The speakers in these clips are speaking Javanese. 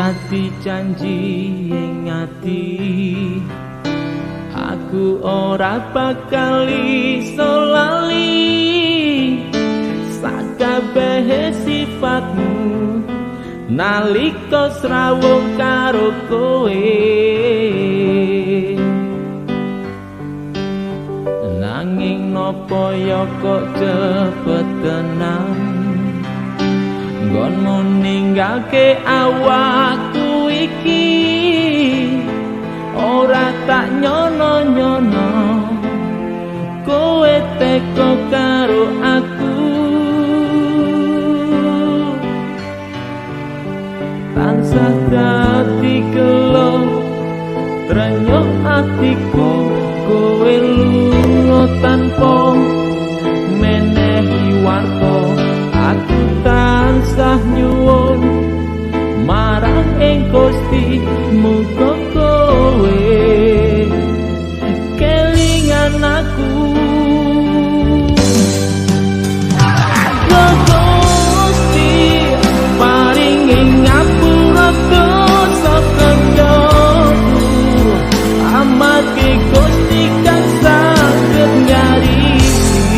Kati janji ing ati aku ora bakal iso lali sakabeh sifatmu nalika srawung karo kowe. Nanging nopo ya kok cepet tenan nggonmu ninggalke awakku iki, ora tak nyono-nyono kowe teko karo aku. Tansah dadi gelo trenyok atiku kowe lunga tanpa menehi warta. Aku tansah nyuwun marang ing Gusti muga kowe kelingan aku. Gusti paringi ngapura dosa kancaku, amarga Gusti kang saged ngarisi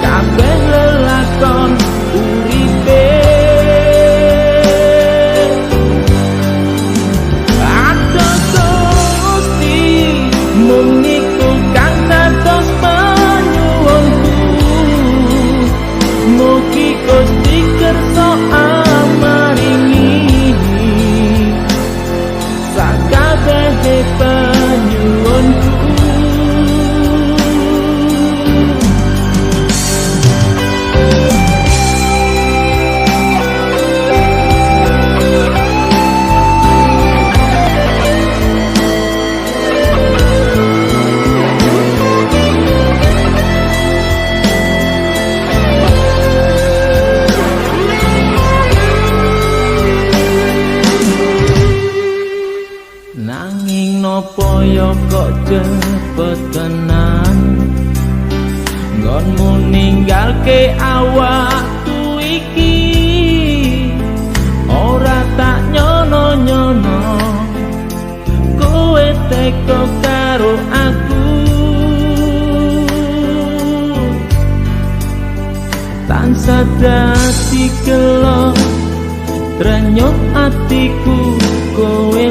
kabeh lelakon uripe. Aduh Gusti mung niku kang dados panyuwunku, mugi Gusti kersa amaringi sakabeh panyuwunku. Nanging nopo ya kok cepet tenan nggonmu ninggalke awakku iki, ora tak nyono-nyono kowe teko karo aku. Tansah dadi gelo trenyok atiku kowe